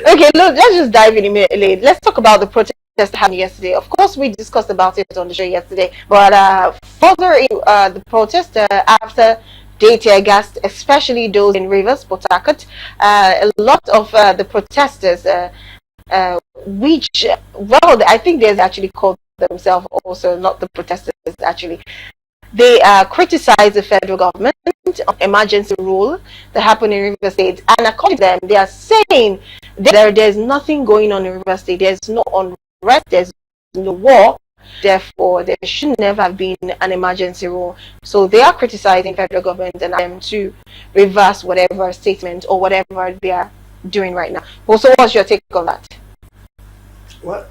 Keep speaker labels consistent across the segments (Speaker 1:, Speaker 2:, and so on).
Speaker 1: Okay, look, let's just dive in immediately. Let's talk about the protest that happened yesterday. Of course, we discussed about it on the show yesterday, but further in the protest after they tear gassed, especially those in Rivers, Port Harcourt, a lot of the protesters, which, well, I think they actually called themselves also, not the protesters actually, they criticize the federal government on emergency rule that happened in River State, and according to them, they are saying there's nothing going on in River State. There's no unrest. There's no war. Therefore, there should never have been an emergency rule. So they are criticizing federal government and them to reverse whatever statement or whatever they are doing right now. Also, what's your take on that?
Speaker 2: Well,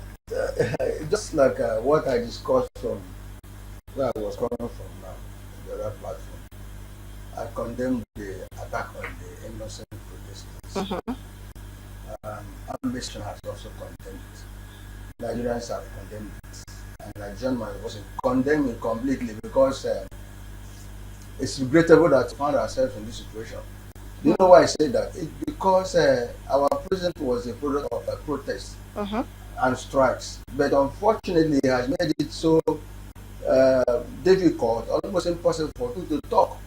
Speaker 2: just like what I discussed from where I was coming from now, the other platform, I condemned the attack on the innocent protesters. Ambition has also condemned it. Nigerians have condemned it. And I join my voice in condemning completely because it's regrettable that we found ourselves in this situation. Do you know why I say that? It's because our president was a product of a protest and strikes. But unfortunately, he has made it so difficult, almost impossible for people to talk.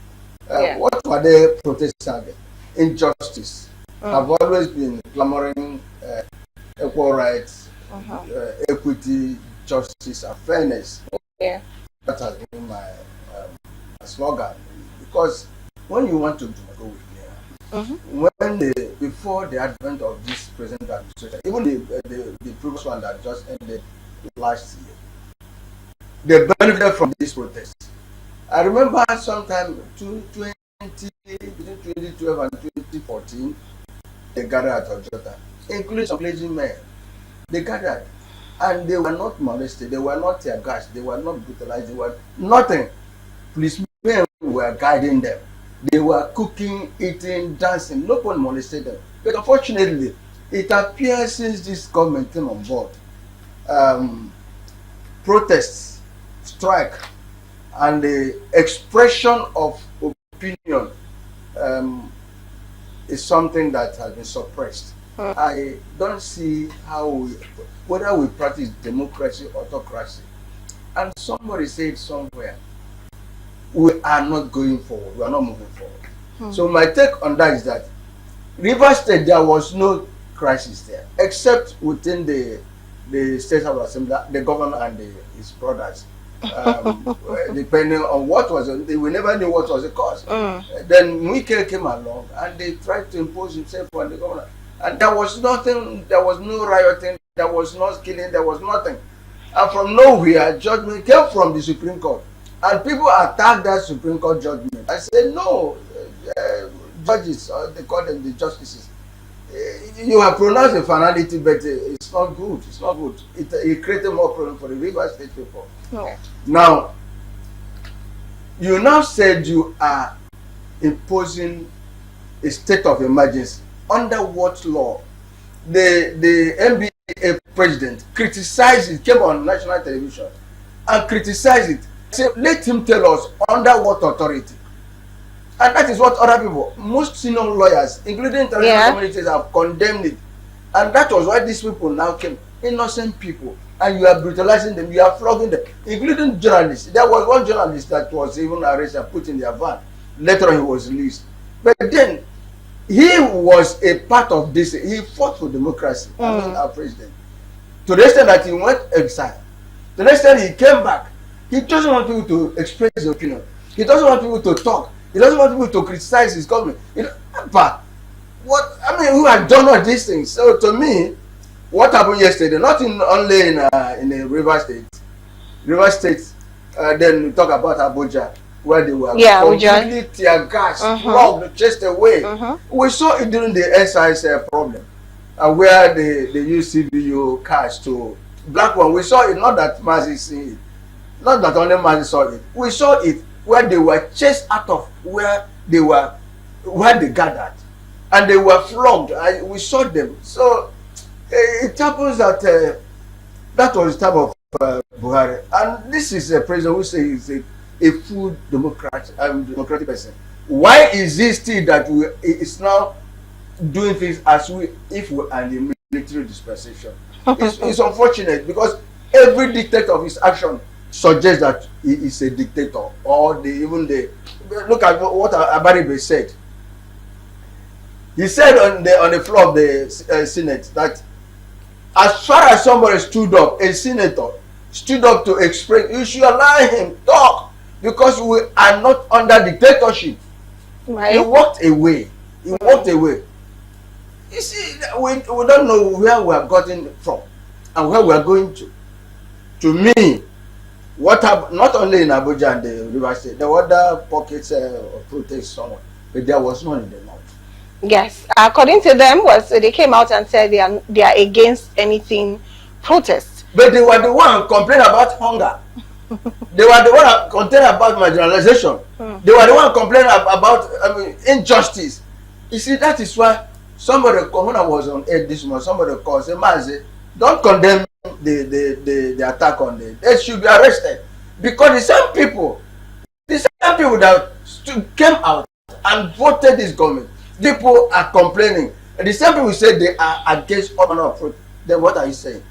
Speaker 2: What were they protesting? Injustice. Have always been clamoring equal rights, equity, justice, and fairness.
Speaker 1: Yeah.
Speaker 2: That has been my slogan. Because when you want to go with me, before the advent of this present administration, even the previous one that just ended last year, they benefited from this protest. I remember sometime between 2012 and 2014, they gathered at Ojota, including some clergymen. They gathered, and they were not molested, they were not tear gassed, they were not brutalized, they were nothing. Policemen were guiding them. They were cooking, eating, dancing. No one molested them. But unfortunately, it appears since this government came on board, protests, strike, and the expression of opinion is something that has been suppressed. I don't see how whether we practice democracy or autocracy. And somebody said somewhere, we are not going forward, we are not moving forward. So my take on that is that Rivers State, there was no crisis there, except within the State House Assembly, the governor and his brothers. Depending on what was it, we never knew what was the cause. Then Mikel came along and they tried to impose himself on the governor. And there was nothing, there was no rioting, there was no killing, there was nothing. And from nowhere, judgment came from the Supreme Court. And people attacked that Supreme Court judgment. I said, no, judges, they call them the justices. You have pronounced a finality, but it's not good. It's not good. It created more problem for the River State people.
Speaker 1: No.
Speaker 2: Now, you now said you are imposing a state of emergency. Under what law? The NBA president criticized it, came on national television and criticized it. Say, let him tell us under what authority. And that is what other people, most senior lawyers, including international communities, have condemned it. And that was why these people now came, innocent people, and you are brutalizing them, you are flogging them, including journalists. There was one journalist that was even arrested and put in their van. Later on, he was released. But then, he was a part of this. He fought for democracy, our president. To the extent that he went exile. To the extent he came back. He doesn't want people to express his opinion. He doesn't want people to talk. He doesn't want people to criticize his government. But what I mean, who had done all these things? So to me, what happened yesterday, not only in the River State. River State, then we talk about Abuja, where they were completely tear gas, flogged, chased away. We saw it during the SIS problem, where they used CBU cars to black one. We saw it, not that Mazi see it, not that only Mazi saw it. We saw it where they were chased out of where they gathered, and they were flogged. We saw them. So it happens that that was the time of Buhari, and this is a president who says he's a full democratic person. Why is it still that it's now doing things as if we are in the military dispensation. It's unfortunate because every dictator of his action suggests that he is a dictator, or look at what Abaribe said. He said on the floor of the Senate that as far as somebody stood up, a senator stood up to express, you should allow him talk because we are not under dictatorship.
Speaker 1: Right.
Speaker 2: He walked away. He walked away. You see, we don't know where we have gotten from and where we are going to. To me, what happened, not only in Abuja and the River State, there were other pockets of protest somewhere, but there was none in the north.
Speaker 1: Yes, according to them, they came out and said they are against anything protest.
Speaker 2: But they were the one complaining about hunger. They were the one complaining about marginalization. They were the one complaining about injustice. You see, that is why somebody, when I was on air this morning, somebody called, said, don't condemn the attack on them. They should be arrested. Because the same people that came out and voted this government, people are complaining. And the same people say they are against all manner of protest. Then what are you saying?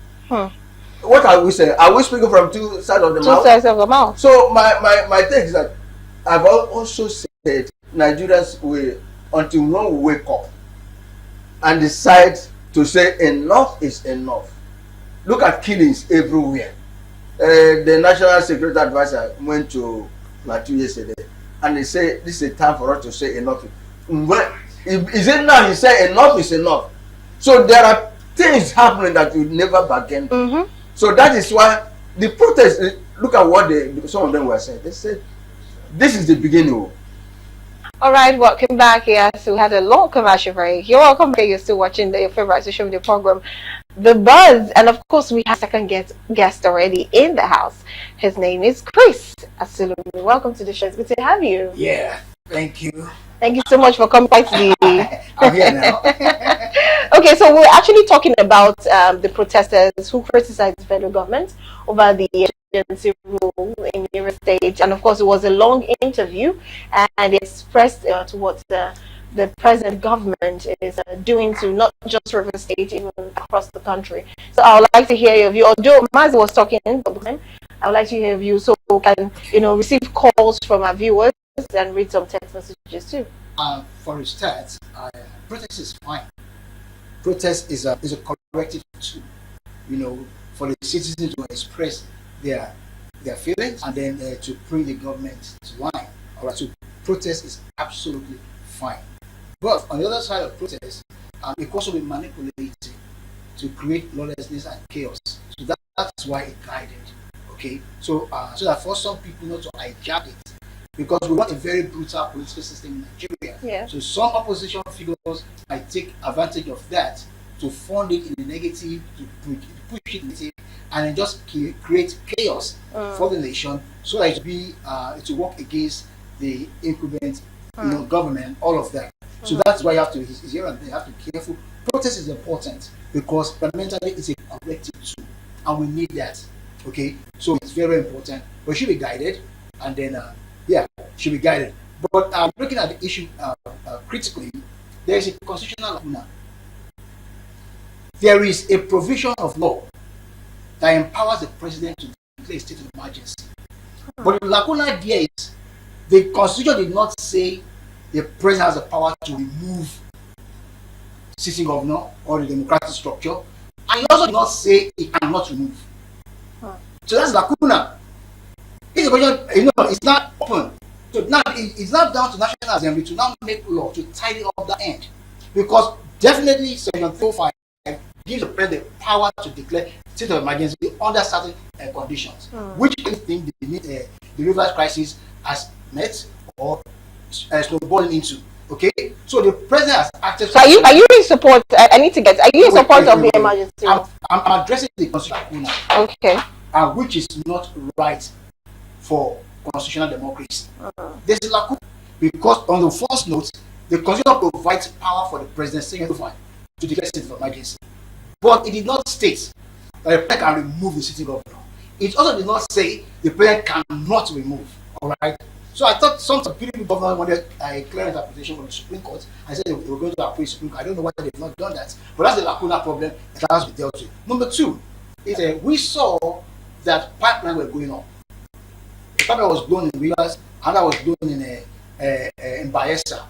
Speaker 2: What are we saying? Are we speaking from two sides of the mouth?
Speaker 1: Two sides of the mouth.
Speaker 2: So my take is that I've also said Nigerians will, until one will wake up and decide to say enough is enough. Look at killings everywhere. The National Security Advisor went to Plateau yesterday and they say this is a time for us to say enough. Is it now he said enough is enough? So there are things happening that you never bargain. So that is why the protest, look at what some of them were saying. They said this is the beginning.
Speaker 1: All right, welcome back here. So we had a long commercial break. You're welcome back. You're still watching your favorite social media program, The Buzz. And of course, we have second guest already in the house. His name is Chris Asulu. Welcome to the show. It's good to have you.
Speaker 3: Yeah, thank you.
Speaker 1: Thank you so much for coming back to the...
Speaker 3: I'm here now.
Speaker 1: Okay, so we're actually talking about the protesters who criticized the federal government over the agency rule in River State, and of course it was a long interview, and it expressed to what the present government is doing to not just River State, even across the country. So I would like to hear your view. Although Mazi was talking, I would like to hear your view so we can receive calls from our viewers and read some text messages too.
Speaker 3: For a start, protest is fine. Protest is a corrective tool, for the citizens to express their feelings and then to bring the government to line. All right, so protest is absolutely fine. But on the other side of protest, it can also be manipulated to create lawlessness and chaos. So that's why it guided. Okay, so that for some people not to hijack it, because we want a very brutal political system in Nigeria.
Speaker 1: Yeah.
Speaker 3: So some opposition figures might take advantage of that to fund it in the negative, to push it negative, and then just create chaos for the nation, so that it will work against the incumbent government, all of that. So that's why you have to be careful. Protest is important because fundamentally it's a corrective tool, and we need that. Okay, so it's very important. We should be guided, and then should be guided. But looking at the issue critically, there is a constitutional lacuna. There is a provision of law that empowers the president to declare a state of emergency. But the lacuna there is the constitution did not say the president has the power to remove sitting governor or the democratic structure, and he also did not say he cannot remove. So that's lacuna. It's a question, it's not open. So now it's not down to National Assembly to now make law to tidy up the end, because definitely Section 405 gives the president the power to declare state of emergency under certain conditions, which I think the Rivers crisis has met or snowballing into. Okay, so the president has acted.
Speaker 1: So are you in support? I need to get. Are you in support of the emergency?
Speaker 3: I'm addressing the constitution.
Speaker 1: Okay.
Speaker 3: Which is not right for constitutional democracy. This is lacuna because on the first note, the constitution provides power for the president to declare state of emergency, but it did not state that the president can remove the sitting governor. It also did not say the president cannot remove. All right. So I thought some PDP government wanted a clear interpretation from the Supreme Court. I said they were going to appeal the Supreme Court. I don't know why they've not done that. But that's the lacuna problem that has to be dealt with. Number two is we saw that pipeline were going on. The pipeline was blown in Rivers, and that was blown in Bayelsa.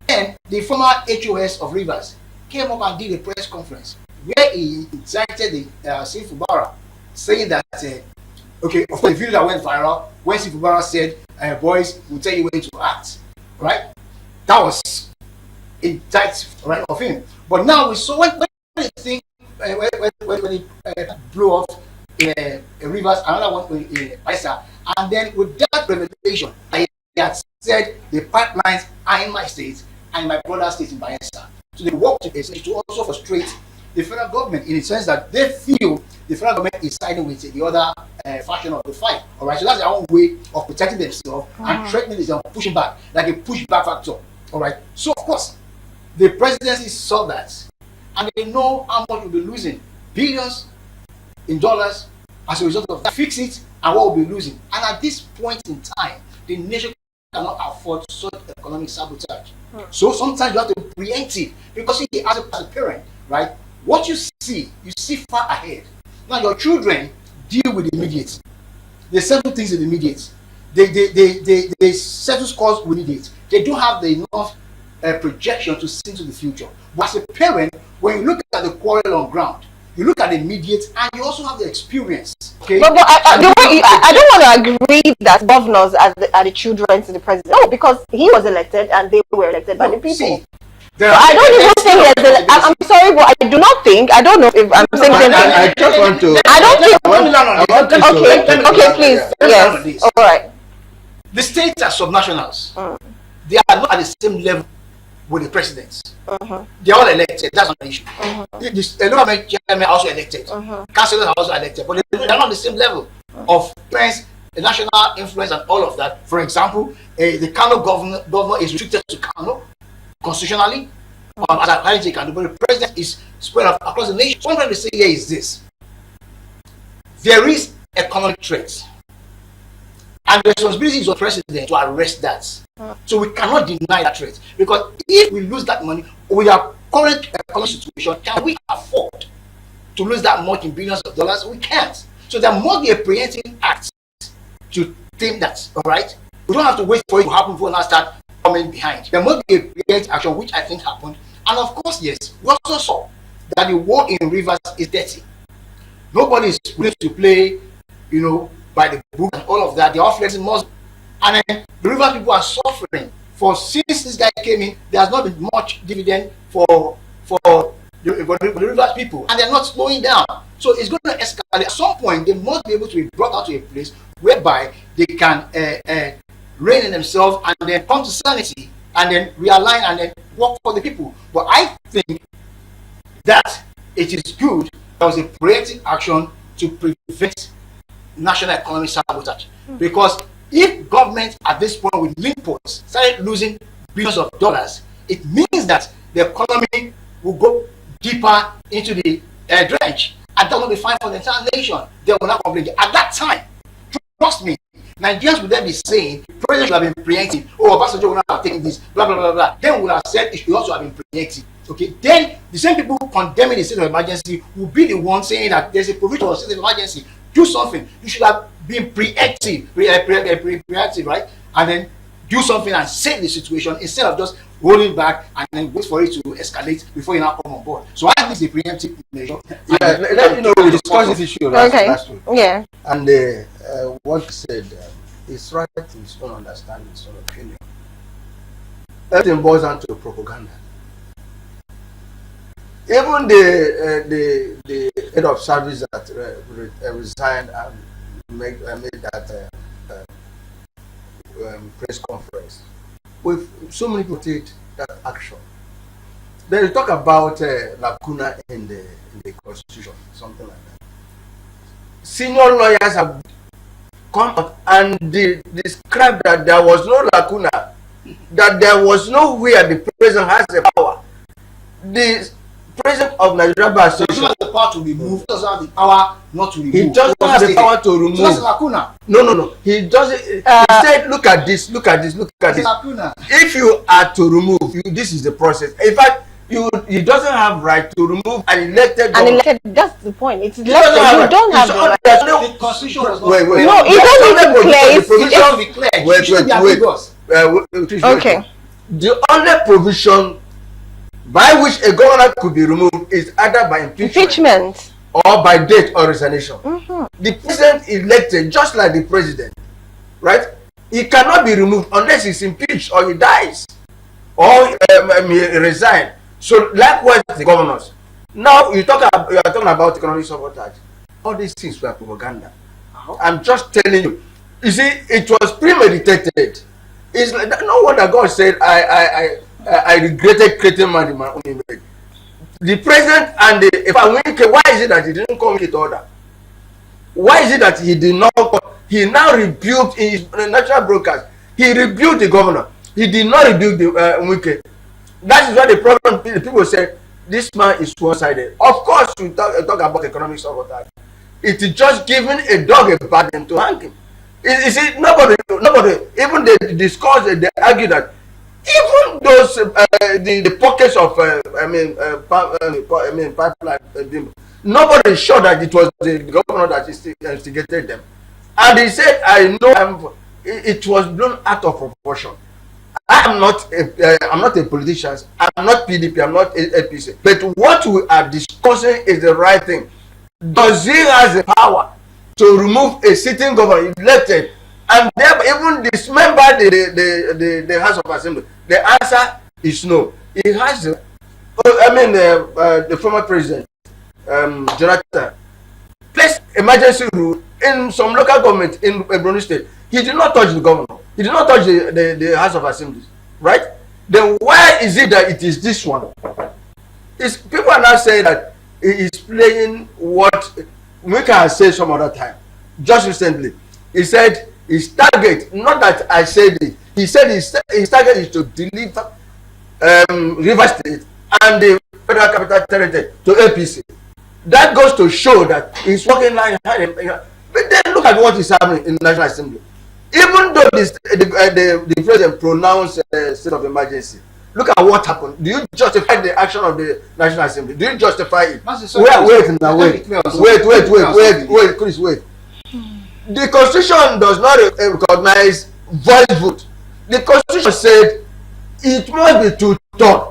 Speaker 3: And the former HOS of Rivers came up and did a press conference where he incited the Sif Fubara, saying that okay, of course, the video that went viral when Sif Fubara said, "Boys, we'll tell you when to act," right? That was indict, right, of him. But now we saw when the thing when he blew off Rivers, another one in Bayelsa, and then with that revelation, he had said the pipelines are in my state and in my brother's state in Bayelsa. So they work to also frustrate the federal government in the sense that they feel the federal government is siding with the other faction of the fight. All right, so that's their own way of protecting themselves and threatening themselves, pushing back, like a pushback factor. All right, so of course, the presidency saw that, and they know how much we'll be losing, billions in dollars as a result of that. Fix it, and what we'll be losing. And at this point in time, the nation cannot afford such economic sabotage. So sometimes you have to preempt it because see, as a parent, right? What you see far ahead. Now your children deal with the immediate. They settle things in the immediate. They settle scores with it. They don't have the enough projection to see to the future. But as a parent, when you look at the quarrel on ground, you look at the immediate and you also have the experience. Okay?
Speaker 1: But I don't want to agree that governors are the children to the president. No, because he was elected and they were elected by the people.
Speaker 3: See,
Speaker 1: I don't even think I'm sorry, but I do not think. I don't know if I'm saying the same thing.
Speaker 2: I just want to.
Speaker 1: I don't think.
Speaker 2: Okay,
Speaker 1: please. Yes. All right.
Speaker 3: The states are subnationals. They are not at the same level with the presidents. They are all elected. That's not an issue. The local chairman are also elected. Councillors are also elected, but they are not on the same level of friends, the national influence, and all of that. For example, the Kano governor is restricted to Kano constitutionally, as a highly can do, but the president is spread out across the nation. So what I'm trying to say here is this: there is economic threats, and the responsibility is of the president to arrest that. So we cannot deny that threat, because if we lose that money with our current economic situation, can we afford to lose that much in billions of dollars? We can't. So there must be a preemptive act to tame that. All right, we don't have to wait for it to happen before now start coming behind. There must be a preemptive action, which I think happened. And of course, yes, we also saw that the war in Rivers is dirty. Nobody is willing to play, by the book and all of that. They are flexing muscle. And then the Rivers people are suffering. Since this guy came in, there has not been much dividend for the Rivers people. And they're not slowing down. So it's going to escalate. At some point, they must be able to be brought out to a place whereby they can rein in themselves and then come to sanity and then realign and then work for the people. But I think that it is good there was a preemptive action to prevent national economic sabotage. Because if government at this point with link ports started losing billions of dollars, it means that the economy will go deeper into the drench, and that will be fine for the entire nation. They will not complain. At that time, trust me, Nigerians would then be saying, President should have been preemptive. Oh, Obasanjo will not have taken this, blah, blah, blah, blah. Then we would have said it should also have been preemptive. Okay, then the same people condemning the state of emergency will be the ones saying that there's a provision of state of emergency. Do something. You should have been preemptive, right? And then do something and save the situation instead of just rolling back and then wait for it to escalate before you now come on board. So I think it's a preemptive measure.
Speaker 2: We discussed this issue last week.
Speaker 1: Yeah.
Speaker 2: And what he said is right in his own understanding, his own opinion. Everything boils down to propaganda. Even the head of service that resigned and made that press conference, with so many people take that action. Then you talk about lacuna in the constitution, something like that. Senior lawyers have come up and described that there was no lacuna, that there was nowhere the president has the power. The president of Nigeria Bar
Speaker 3: He doesn't
Speaker 2: Association,
Speaker 3: have the power to remove. He doesn't have the power not to remove.
Speaker 2: he doesn't have the power to remove.
Speaker 3: So that's a lacuna.
Speaker 2: No. He doesn't. He said, look at this. Look at this. Look at
Speaker 3: It's a
Speaker 2: this.
Speaker 3: lacuna.
Speaker 2: If you are to remove, this is the process. In fact, he doesn't have right to remove an elected
Speaker 1: And
Speaker 2: governor.
Speaker 1: elected, that's the point. It's
Speaker 2: He
Speaker 1: elected.
Speaker 2: doesn't
Speaker 1: You don't have
Speaker 2: it's
Speaker 1: the
Speaker 2: on-
Speaker 1: right.
Speaker 2: there's no-
Speaker 3: The constitution was not.
Speaker 2: Wait.
Speaker 1: No, it doesn't need to place.
Speaker 2: The provision-
Speaker 3: It has to be clear. It shouldn't be ambiguous.
Speaker 2: Please
Speaker 1: Okay.
Speaker 2: wait. The only provision by which a governor could be removed is either by impeachment or by death or resignation. The president elected, just like the president, right? He cannot be removed unless he's impeached or he dies or he resign. So likewise the governors. Now you are talking about economic sabotage. All these things were propaganda. I'm just telling you. You see, it was premeditated. It's like no wonder God said, I regretted creating man in my own image. The president and why is it that he didn't communicate order? Why is it that he did not? He now rebuked in his national broadcast. He rebuked the governor. He did not rebuke the Wike. That is why the problem. The people said this man is one-sided. Of course, we talk about economic sabotage. It is just giving a dog a button to hang him. You see, nobody, even they discuss, they argue that even those the pockets of pipeline, nobody is sure that it was the governor that instigated them, and he said, "I know it was blown out of proportion." I'm not a politician. I'm not PDP. I'm not APC. But what we are discussing is the right thing. Does he has the power to remove a sitting governor elected and thereby even dismember the House of Assembly? The answer is no. He has the former president, Jonathan, placed emergency rule in some local government in Borno State. He did not touch the governor. He did not touch the House of Assembly, right? Then why is it that it is this one? People are now saying that he is playing what we can say some other time. Just recently, he said his target, not that I said it, he said his target is to deliver Rivers State and the Federal Capital Territory to APC. That goes to show that he's working like hard. But then look at what is happening in the National Assembly. Even though the president pronounced a state of emergency, look at what happened. Do you justify the action of the National Assembly? Do you justify it? Wait, Chris, wait. The Constitution does not recognize voice vote. The Constitution said it must be two-thirds,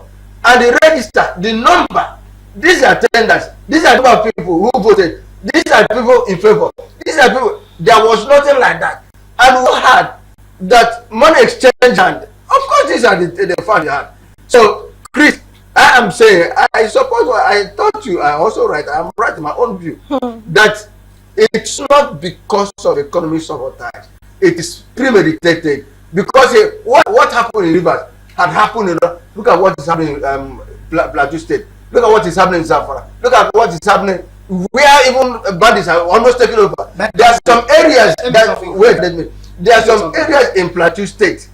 Speaker 2: and the register, the number. These are tenders. These are the number of people who voted. These are people in favor. These are people. There was nothing like that. And we had that money exchange, and of course these are the facts we had. So, Chris, I am saying, I suppose I thought you are also right. I am right in my own view that it's not because of economic sabotage. It is premeditated because what happened in Rivers had happened. Look at what is happening in Plateau State. Look at what is happening in Zamfara. Look at what is happening where even bandits are almost taking over. There are some areas there are some areas in Plateau State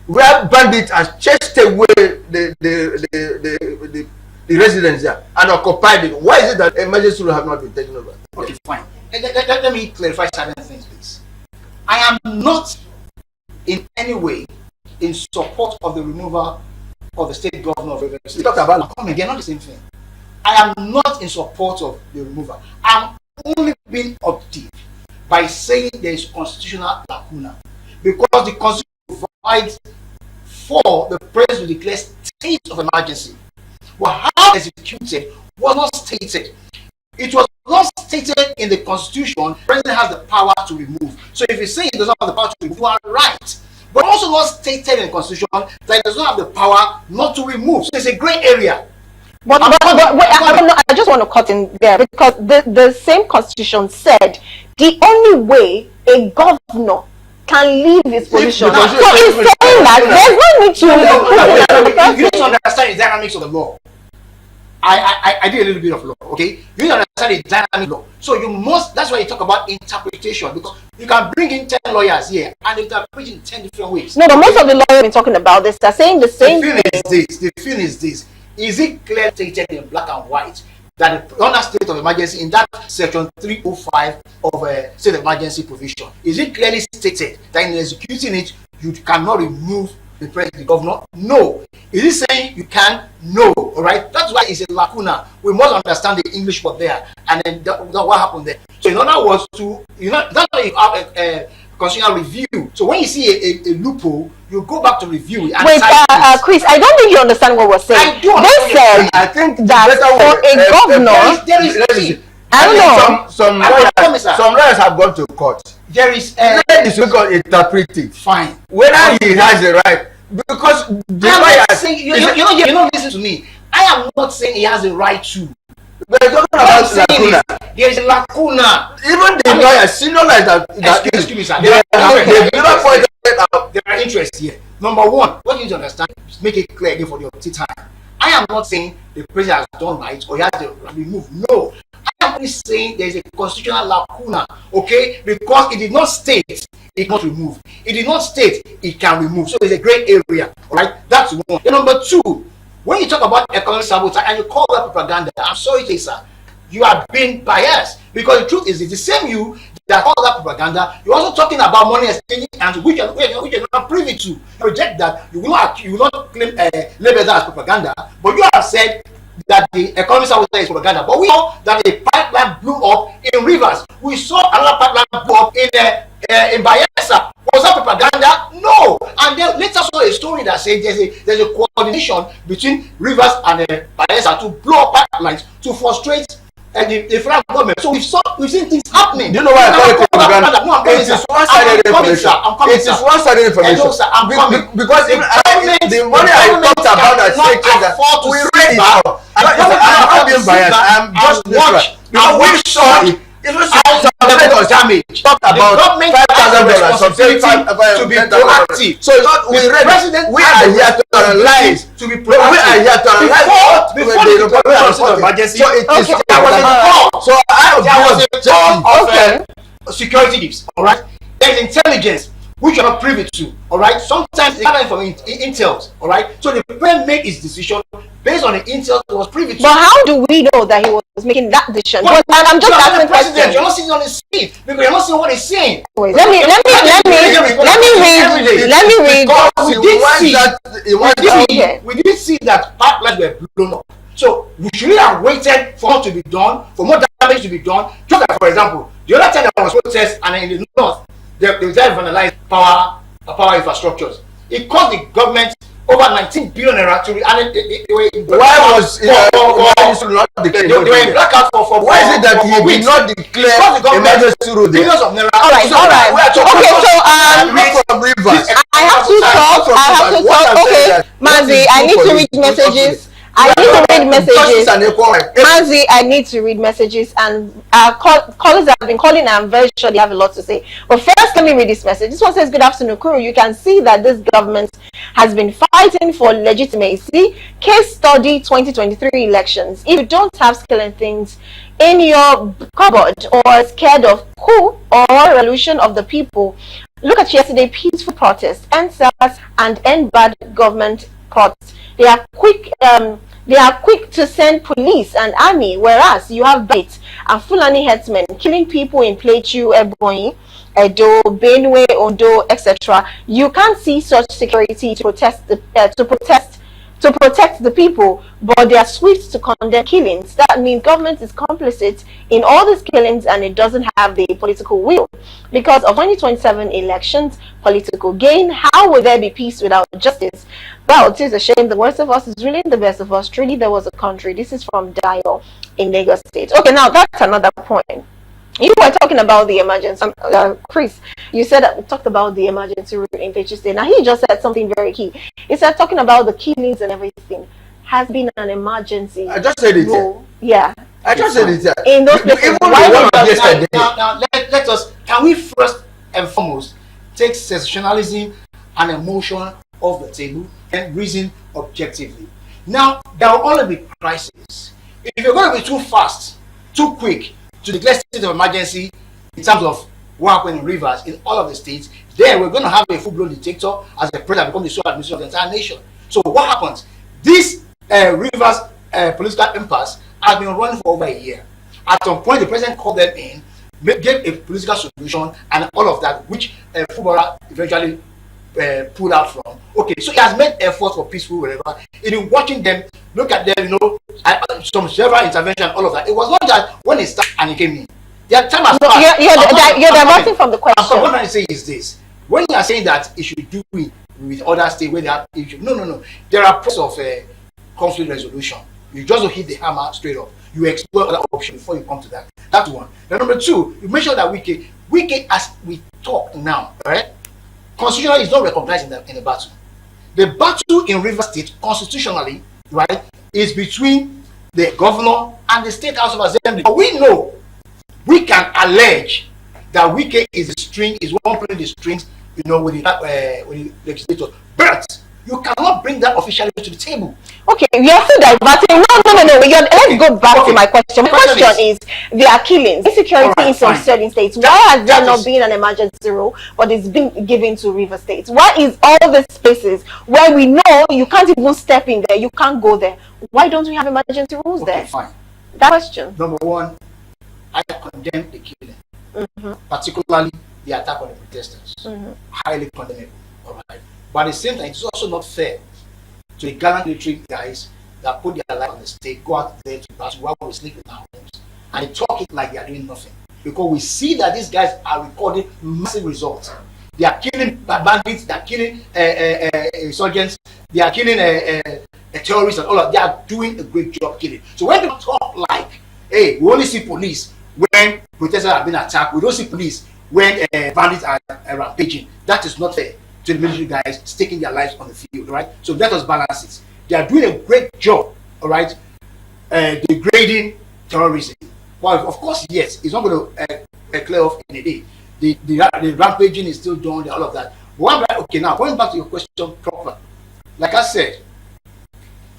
Speaker 2: where bandits are chased away the residents there and occupied it. Why is it that emergency rule have not been taken over?
Speaker 3: Okay, fine. Let me clarify certain things, please. I am not in any way in support of the removal of the state governor of Rivers State.
Speaker 2: Talk about
Speaker 3: it. They're not the same thing. I am not in support of the removal. I'm only being objective by saying there is constitutional lacuna because the Constitution provides for the president to declare state of emergency. But how executed was not stated. It was not stated in the Constitution. The president has the power to remove. So if you say he does not have the power to remove, you are right. But also not stated in the Constitution that he does not have the power not to remove. So it's a gray area.
Speaker 1: But I just want to cut in there because the same Constitution said the only way a governor can leave his position. So he's saying that there's no need to.
Speaker 3: You need to understand the dynamics of the law. I did a little bit of law, okay? You need to understand the dynamic law. So you must, that's why you talk about interpretation, because you can bring in 10 lawyers here and they can preach in 10 different ways.
Speaker 1: No, but most of the lawyers have been talking about this. They're saying the same thing.
Speaker 3: The thing is this. is it clearly stated in black and white that under state of emergency in that section 305 of a state of emergency provision, is it clearly stated that in executing it you cannot remove the president, the governor? No. Is it saying you can? No. All right. That's why it's a lacuna. We must understand the English word there, and then what happened there. So in other words, that's why you have a constitutional review. So when you see a loophole, you go back to review it.
Speaker 1: Wait, Chris, I don't think you understand what we're saying.
Speaker 3: I do.
Speaker 1: They said
Speaker 2: I think
Speaker 1: that for a governor,
Speaker 3: there is
Speaker 1: I don't know.
Speaker 2: Some lawyers have gone to court.
Speaker 3: There is
Speaker 2: Ladies we can interpret it.
Speaker 3: fine.
Speaker 2: Whether he has the right, because the
Speaker 3: I'm
Speaker 2: lawyer
Speaker 3: not saying, you know, listen to me. I am not saying he has the right to.
Speaker 2: we're talking
Speaker 3: What I'm
Speaker 2: about
Speaker 3: saying
Speaker 2: lacuna.
Speaker 3: is there is a lacuna.
Speaker 2: Even the lawyers, senior lawyers
Speaker 3: Excuse me, sir.
Speaker 2: they never pointed out.
Speaker 3: There are interests here. Number one, what you need to understand, just make it clear again for the time. I am not saying the president has done right or he has to remove. No. I am only saying there is a constitutional lacuna, okay? Because it did not state it cannot remove. It did not state it can remove. So there's a gray area, all right? That's one. Then number two, when you talk about economic sabotage and you call that propaganda, I'm sorry, sir, you are being biased, because the truth is it's the same you that call that propaganda. You're also talking about money exchanging and which you're not privy to. You reject that. You will not claim label that as propaganda, but you have said that the economic sabotage is propaganda. But we know that a pipeline blew up in Rivers. We saw another pipeline blew up in Bayelsa. Was that propaganda? No. And then later saw a story that said there's a coordination between Rivers and Bayelsa to blow up pipelines to frustrate the federal government. So we've seen things happening.
Speaker 2: Do you know why I call it propaganda?
Speaker 3: No, I'm coming,
Speaker 2: It
Speaker 3: sir.
Speaker 2: is one-sided information. It is one-sided information.
Speaker 3: Hello, sir, I'm coming.
Speaker 2: Because
Speaker 3: The
Speaker 2: the money I talked about that
Speaker 3: cannot
Speaker 2: state that
Speaker 3: afford to
Speaker 2: we
Speaker 3: sit
Speaker 2: read it
Speaker 3: back.
Speaker 2: all. I'm not being biased. I'm just neutral.
Speaker 3: I wish
Speaker 2: sorry. Even
Speaker 3: was damaged.
Speaker 2: talked about
Speaker 3: government
Speaker 2: $5,000, some
Speaker 3: responsibility to be proactive.
Speaker 2: So it's not we read.
Speaker 3: President
Speaker 2: We are here to analyze.
Speaker 3: to be
Speaker 2: We are here to analyze what
Speaker 3: before
Speaker 2: the
Speaker 3: the
Speaker 2: report
Speaker 3: of emergency.
Speaker 2: So it is.
Speaker 1: Okay.
Speaker 3: There was a call.
Speaker 2: So I
Speaker 3: There was a call of
Speaker 1: Okay.
Speaker 3: security gifts. All right. There's intelligence which you're not privy to. All right. Sometimes they gather from intel. All right. So the president made his decision based on the intel he was privy to.
Speaker 1: But how do we know that he was making that decision?
Speaker 3: But
Speaker 1: But I'm just
Speaker 3: you are
Speaker 1: asking
Speaker 3: the president.
Speaker 1: questions.
Speaker 3: You're not sitting on his seat because you're not seeing what he's saying.
Speaker 1: Wait, let me read.
Speaker 3: Because we did see
Speaker 1: Okay.
Speaker 3: we did see that pipelines were blown up. So we should have waited for more to be done, for more damage to be done. Just like, for example, the other time there was protests and in the north, they vandalized power infrastructures. It cost the government over 19 billion naira to and they were in
Speaker 2: Why was
Speaker 3: they were in blackout for
Speaker 2: Why is it that he did
Speaker 3: weeks.
Speaker 2: not declare
Speaker 3: Because the government
Speaker 2: emergency rule there?
Speaker 3: billions of naira.
Speaker 1: All right. Okay, so
Speaker 2: From Rivers.
Speaker 1: I have to talk. Okay, Manzi, I need to read messages. I need to read messages. Manzi, I need to read messages, and callers have been calling, and I'm very sure they have a lot to say. But first, let me read this message. This one says, "Good afternoon, Kuru. You can see that this government has been fighting for legitimacy. Case study 2023 elections. If you don't have skeleton things in your cupboard or scared of coup or revolution of the people, look at yesterday peaceful protests, end SARS and end bad government protests. They are quick to send police and army, whereas you have bandits and Fulani headsmen killing people in Plateau, Ebonyi, Edo, Benue, Ondo, etc. You can't see such security to protect the people, but they are swift to condemn killings. That means government is complicit in all these killings and it doesn't have the political will. Because of 2027 elections, political gain, how will there be peace without justice? Well, it is a shame the worst of us is really the best of us. Truly, there was a country. This is from Dio in Lagos State. Okay, now that's another point. You were talking about the emergency, Chris. You said that we talked about the emergency route in Plateau State. Now he just said something very key. He said talking about the killings and everything has been an emergency.
Speaker 2: I just said it.
Speaker 1: Yeah.
Speaker 2: I just said it.
Speaker 1: In those places.
Speaker 2: Even the one of yesterday.
Speaker 3: Now let us. Can we first and foremost take sensationalism and emotion off the table and reason objectively? Now there will only be crisis. If you're going to be too fast, too quick to declare state of emergency in terms of what happened in Rivers in all of the states, then we're going to have a full-blown dictator as the president becomes the sole administrator of the entire nation. So what happens? This Rivers political impasse has been running for over a year. At some point, the president called them in, gave a political solution, and all of that, which Fubara eventually pulled out from. Okay, so he has made effort for peaceful whatever. In watching them, look at them, some several intervention, all of that. It was not just when he started and he came in. Their time has passed.
Speaker 1: You're diverting from the question.
Speaker 3: What I say is this: when you are saying that he should do it with other states where they have issues, no. There are process of conflict resolution. You just don't hit the hammer straight up. You explore other options before you come to that. That's one. Then number two, you mentioned that Wike, as we talk now, right? Constitutionally is not recognized in the battle. The battle in Rivers State constitutionally, right, is between the governor and the State House of Assembly. But we know we can allege that Wike is one playing the strings, with the legislators. But you cannot bring that officially to the table.
Speaker 1: Okay, we are still diverting. No. Let's go back to my question. My question is, there are killings, insecurity in some certain states. Why has there not been an emergency rule, but it's been given to River State? Why is all these places where we know you can't even step in there, you can't go there? Why don't we have emergency rules there?
Speaker 3: Fine.
Speaker 1: That question.
Speaker 3: Number one, I condemn the killing, particularly the attack on the protesters. Highly condemnable. All right. But at the same time, it's also not fair to the gallant military guys that put their life on the stake, go out there to battle while we sleep in our homes, and they talk it like they are doing nothing. Because we see that these guys are recording massive results. They are killing bandits, they are killing insurgents, they are killing terrorists, and all of. They are doing a great job killing. So when they talk like, hey, we only see police when protesters have been attacked, we don't see police when bandits are rampaging, that is not fair to the military guys staking their lives on the field, right? So let us balance it. They are doing a great job, all right, degrading terrorism. Well, of course, yes, it's not going to clear off in a day. The rampaging is still done, all of that. But I'm like, okay, now going back to your question proper, like I said,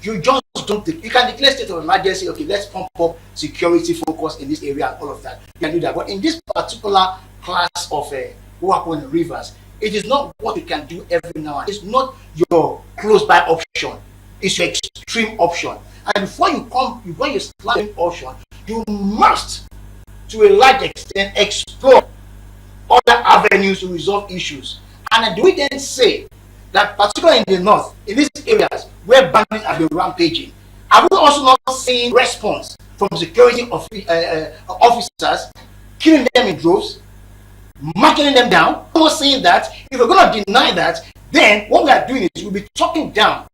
Speaker 3: you just don't. You can declare state of emergency. Okay, let's pump up security focus in this area and all of that. You can do that, but in this particular class of what happened in Rivers, it is not what you can do every now and then. It's not your close by option. It's your extreme option. And before you start an option, you must, to a large extent, explore other avenues to resolve issues. And do we then say that, particularly in the north, in these areas where bandits have been rampaging, have we also not seen response from security officers killing them in droves, marking them down? I'm not saying that. If we're going to deny that, then what we are doing is we'll be talking down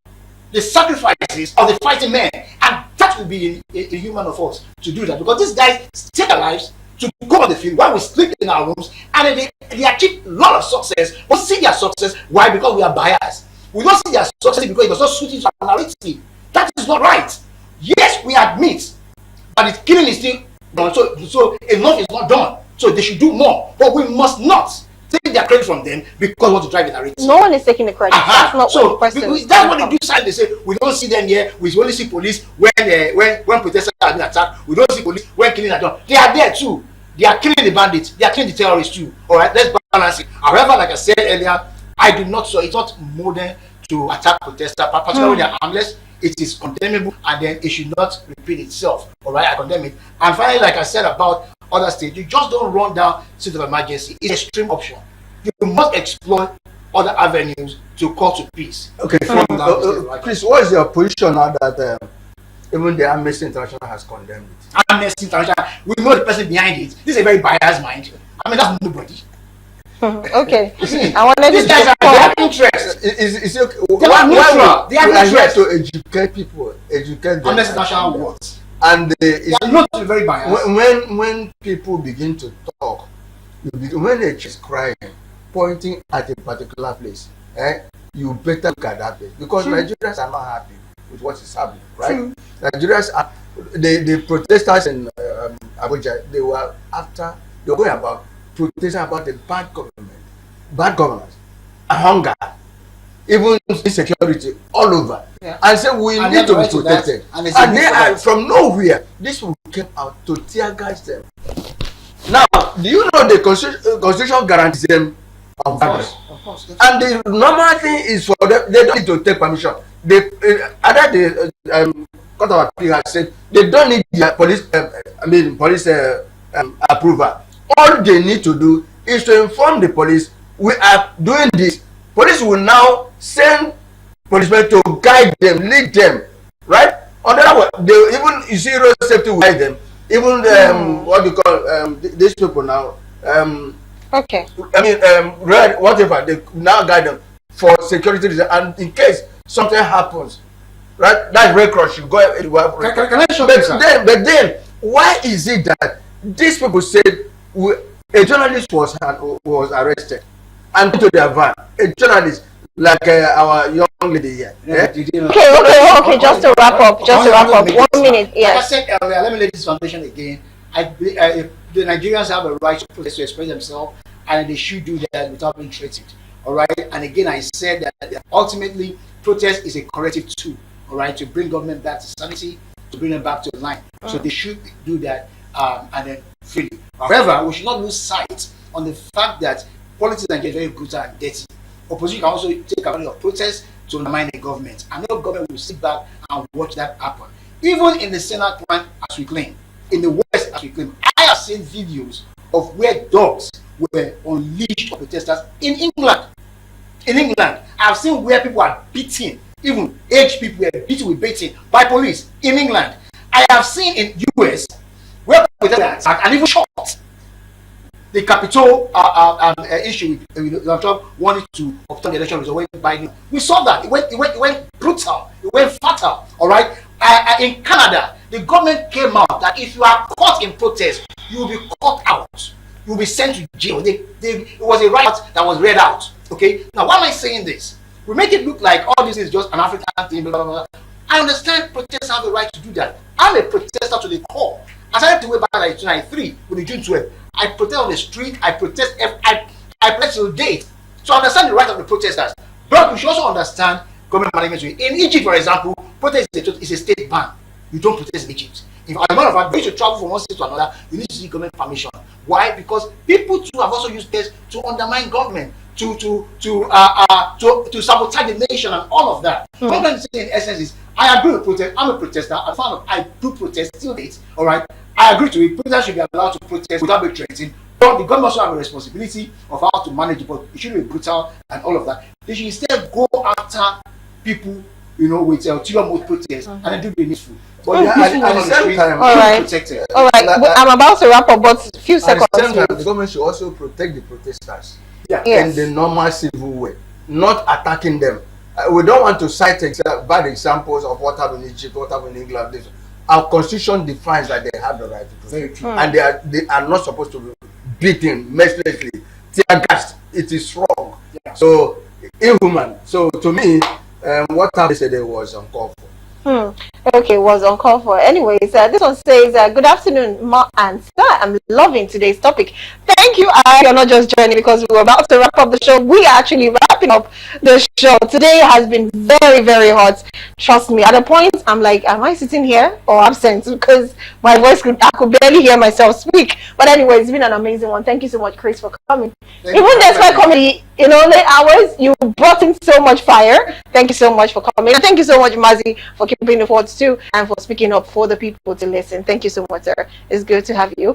Speaker 3: the sacrifices of the fighting men, and that will be inhuman of us to do that, because these guys take their lives to go on the field while we sleep in our rooms, and they achieve a lot of success. We see their success. Why? Because we are biased. We don't see their success because it does not suit into our narrative. That is not right. Yes, we admit that the killing is still done, so enough is not done. So they should do more, but we must not take their credit from them because we want to drive the narrative.
Speaker 1: No one is taking the credit. That's not what the question is.
Speaker 3: That's what they do. Side, they say we don't see them here. We only see police when protesters have been attacked. We don't see police when killing are done. They are there too. They are killing the bandits. They are killing the terrorists too. All right, let's balance it. However, like I said earlier, I do not. So it's not modern to attack protesters, particularly when they are harmless. It is condemnable, and then it should not repeat itself. All right, I condemn it. And finally, like I said about other states, you just don't run down state of emergency. It's an extreme option. You must explore other avenues to call to peace.
Speaker 2: Okay, Chris, what is your position now that even the Amnesty International has condemned it?
Speaker 3: Amnesty International, we know the person behind it. This is a very biased mind. I mean, that's nobody.
Speaker 1: Okay.
Speaker 3: See,
Speaker 1: I wanted
Speaker 3: these guys they have interest.
Speaker 2: Is it okay?
Speaker 3: They have interest
Speaker 2: to educate people, educate them.
Speaker 3: Amnesty International what?
Speaker 2: And
Speaker 3: they are not very biased.
Speaker 2: When people begin to talk, when they is crying, pointing at a particular place, you better look at that place, because Nigerians are not happy with what is happening, right? Nigerians are the protesters in Abuja. They were going about protesting about the bad governance, hunger, even insecurity all over, and say we need to be protected. And they are from nowhere. This will come out to tear gas them. Now, do you know the constitution guarantees them of course. And the normal thing is for them, they don't need to take permission. they other the court of appeal has said they don't need their police police approval. All they need to do is to inform the police we are doing this. Police will now send policemen to guide them, lead them, right? On the other way, they even you see road safety will guide them. Even what you call these people now.
Speaker 1: Okay.
Speaker 2: I mean, red whatever they now guide them for security reasons, and in case something happens, right? That Red Cross should go.
Speaker 3: Can I show
Speaker 2: but then, why is it that these people said a journalist was arrested and to their van? A journalist like our young lady here.
Speaker 1: Okay. Just to wrap up. 1 minute. Yes.
Speaker 3: Like I said earlier, let me lay this foundation again. The Nigerians have a right to protest, to express themselves, and they should do that without being threatened. All right. And again, I said that ultimately, protest is a corrective tool. All right, to bring government back to sanity, to bring them back to line. So they should do that and then freely. However, we should not lose sight on the fact that politics in Nigeria is very brutal and dirty. Opposition can also take advantage of protests to undermine the government. And no government will sit back and watch that happen. Even in the Senate plan, as we claim, in the West, as we claim, I have seen videos of where dogs were unleashed on protesters in England. In England, I've seen where people are beaten, even aged people were beaten with beating by police in England. I have seen in US where protesters are and even shot. The Capitol issue with Donald Trump wanted to obtain the election result when Biden. We saw that it went brutal, it went fatal. All right. In Canada, the government came out that if you are caught in protest, you will be caught out. You will be sent to jail. It was a right that was read out. Okay. Now, why am I saying this? We make it look like all this is just an African thing. Blah, blah, blah. I understand protesters have the right to do that. I'm a protester to the core. I started to way back in 1993 with the June 12th. I protest on the street. I protest. I protest till date. So I understand the right of the protesters. But we should also understand government management. In Egypt, for example, protest is a state ban. You don't protest in Egypt. If as a matter of fact, you should travel from one state to another, you need to seek government permission. Why? Because people too have also used this to undermine government, to sabotage the nation and all of that. What I'm saying in essence is, I agree with protest. I'm a protester. I do protest till date. All right. I agree to it. Protesters should be allowed to protest without being threatened. But the government also have a responsibility of how to manage it. But it shouldn't be brutal and all of that. They should instead go after people, with ulterior motive protest and then do the needful. But
Speaker 2: at the same time,
Speaker 1: all right. I'm about to wrap up, but a few seconds.
Speaker 2: At the same time, the government should also protect the protesters
Speaker 1: Yes.
Speaker 2: in the normal civil way, not attacking them. We don't want to cite bad examples of what happened in Egypt, what happened in England. Our constitution defines that they have the right to protest, and they are not supposed to be beaten mercilessly, tear gassed. It is wrong. Yeah. So inhuman. So to me, what happened yesterday was uncalled for.
Speaker 1: Okay, was uncalled for. Anyways, this one says, good afternoon, Ma and Sir. I'm loving today's topic. Thank you. You're not just joining because we're about to wrap up the show. We are actually wrapping up the show. Today has been very, very hot. Trust me. At a point, I'm like, am I sitting here or absent? Because my voice, I could barely hear myself speak. But anyway, it's been an amazing one. Thank you so much, Chris, for coming. Even despite comedy, late hours, you brought in so much fire. Thank you so much for coming. And thank you so much, Mazi, for keeping the forts too, and for speaking up for the people to listen. Thank you so much, sir. It's good to have you.